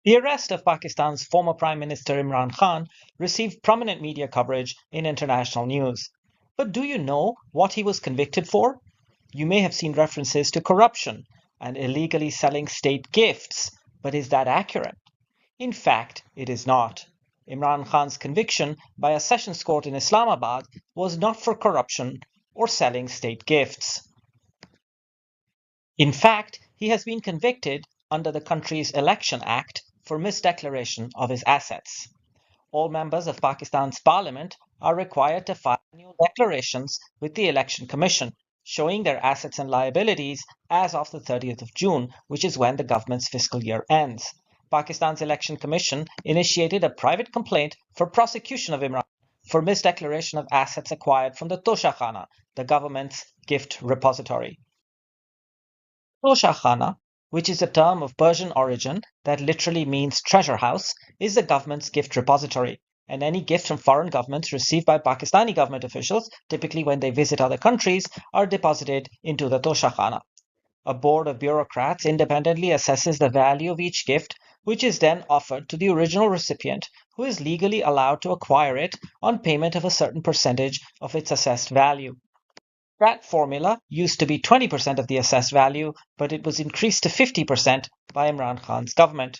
The arrest of Pakistan's former Prime Minister Imran Khan received prominent media coverage in international news. But do you know what he was convicted for? You may have seen references to corruption and illegally selling state gifts, but is that accurate? In fact, it is not. Imran Khan's conviction by a sessions court in Islamabad was not for corruption or selling state gifts. In fact, he has been convicted under the country's Election Act for misdeclaration of his assets. All members of Pakistan's parliament are required to file annual declarations with the Election Commission, showing their assets and liabilities as of the 30th of June, which is when the government's fiscal year ends. Pakistan's Election Commission initiated a private complaint for prosecution of Imran for misdeclaration of assets acquired from the Toshakhana, the government's gift repository. Toshakhana, which is a term of Persian origin that literally means treasure house, is the government's gift repository, and any gift from foreign governments received by Pakistani government officials, typically when they visit other countries, are deposited into the Toshakhana. A board of bureaucrats independently assesses the value of each gift, which is then offered to the original recipient, who is legally allowed to acquire it on payment of a certain percentage of its assessed value. That formula used to be 20% of the assessed value, but it was increased to 50% by Imran Khan's government.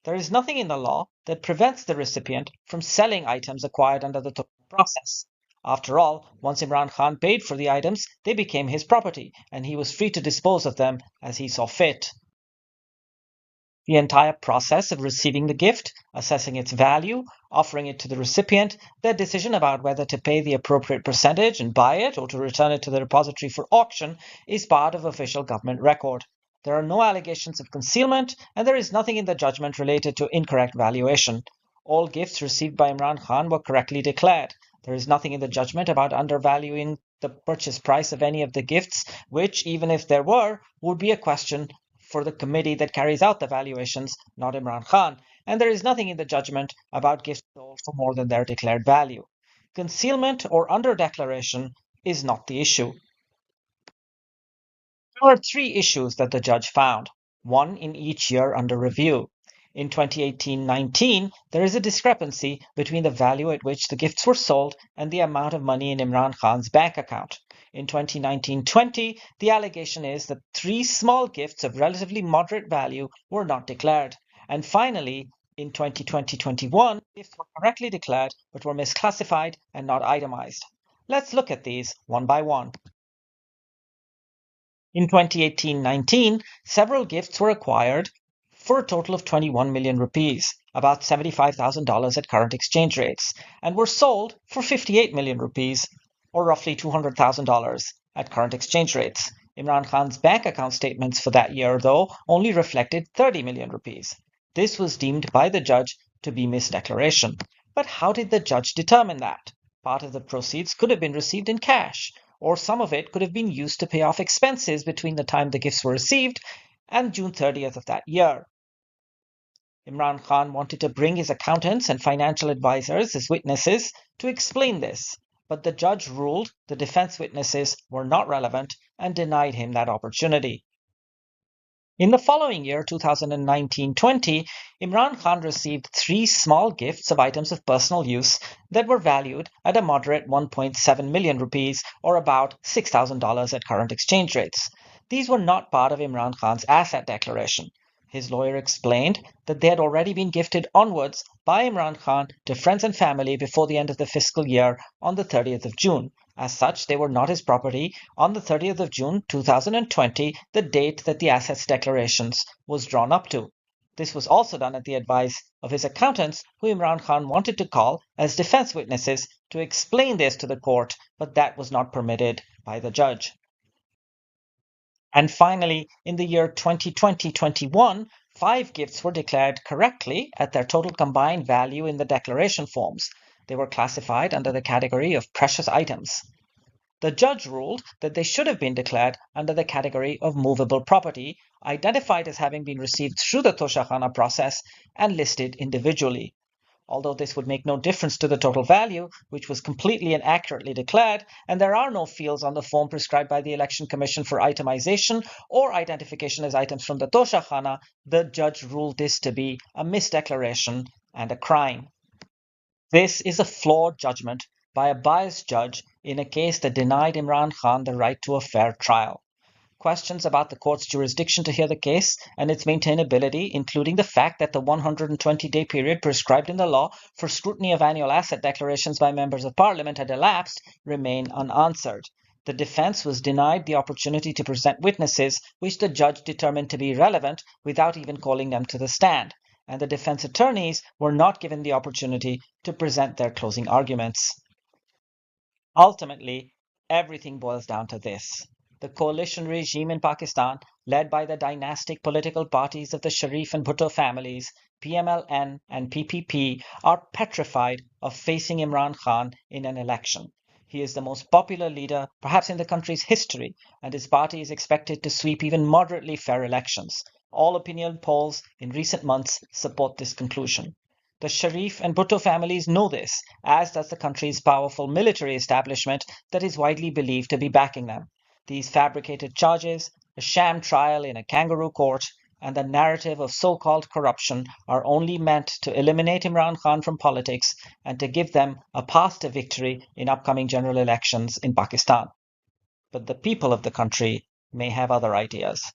There is nothing in the law that prevents the recipient from selling items acquired under the process. After all, once Imran Khan paid for the items, they became his property, and he was free to dispose of them as he saw fit. The entire process of receiving the gift, assessing its value, offering it to the recipient, their decision about whether to pay the appropriate percentage and buy it or to return it to the repository for auction is part of official government record. There are no allegations of concealment, and there is nothing in the judgment related to incorrect valuation. All gifts received by Imran Khan were correctly declared. There is nothing in the judgment about undervaluing the purchase price of any of the gifts, which, even if there were, would be a question for the committee that carries out the valuations, not Imran Khan, and there is nothing in the judgment about gifts sold for more than their declared value. Concealment or underdeclaration is not the issue. There are three issues that the judge found, one in each year under review. In 2018-19, there is a discrepancy between the value at which the gifts were sold and the amount of money in Imran Khan's bank account. In 2019-20, the allegation is that three small gifts of relatively moderate value were not declared. And finally, in 2020-21, gifts were correctly declared but were misclassified and not itemized. Let's look at these one by one. In 2018-19, several gifts were acquired for a total of 21 million rupees, about $75,000 at current exchange rates, and were sold for 58 million rupees, or roughly $200,000 at current exchange rates. Imran Khan's bank account statements for that year, though, only reflected 30 million rupees. This was deemed by the judge to be misdeclaration. But how did the judge determine that? Part of the proceeds could have been received in cash, or some of it could have been used to pay off expenses between the time the gifts were received and June 30th of that year. Imran Khan wanted to bring his accountants and financial advisors as witnesses to explain this, but the judge ruled the defense witnesses were not relevant and denied him that opportunity. In the following year, 2019-20, Imran Khan received three small gifts of items of personal use that were valued at a moderate 1.7 million rupees, or about $6,000 at current exchange rates. These were not part of Imran Khan's asset declaration. His lawyer explained that they had already been gifted onwards by Imran Khan to friends and family before the end of the fiscal year on the 30th of June. As such, they were not his property on the 30th of June 2020, the date that the assets declarations was drawn up to. This was also done at the advice of his accountants, who Imran Khan wanted to call as defense witnesses to explain this to the court, but that was not permitted by the judge. And finally, in the year 2020-21, 5 gifts were declared correctly at their total combined value in the declaration forms. They were classified under the category of precious items. The judge ruled that they should have been declared under the category of movable property, identified as having been received through the Toshakhana process and listed individually. although this would make no difference to the total value, which was completely and accurately declared, and there are no fields on the form prescribed by the Election Commission for itemization or identification as items from the Tosha Khana, the judge ruled this to be a misdeclaration and a crime. This is a flawed judgment by a biased judge in a case that denied Imran Khan the right to a fair trial. Questions about the court's jurisdiction to hear the case and its maintainability, including the fact that the 120-day period prescribed in the law for scrutiny of annual asset declarations by members of parliament had elapsed, remain unanswered. The defense was denied the opportunity to present witnesses which the judge determined to be relevant without even calling them to the stand, and the defense attorneys were not given the opportunity to present their closing arguments. Ultimately, everything boils down to this. The coalition regime in Pakistan, led by the dynastic political parties of the Sharif and Bhutto families, PMLN and PPP, are petrified of facing Imran Khan in an election. He is the most popular leader, perhaps in the country's history, and his party is expected to sweep even moderately fair elections. All opinion polls in recent months support this conclusion. The Sharif and Bhutto families know this, as does the country's powerful military establishment that is widely believed to be backing them. These fabricated charges, a sham trial in a kangaroo court, and the narrative of so-called corruption are only meant to eliminate Imran Khan from politics and to give them a path to victory in upcoming general elections in Pakistan. But the people of the country may have other ideas.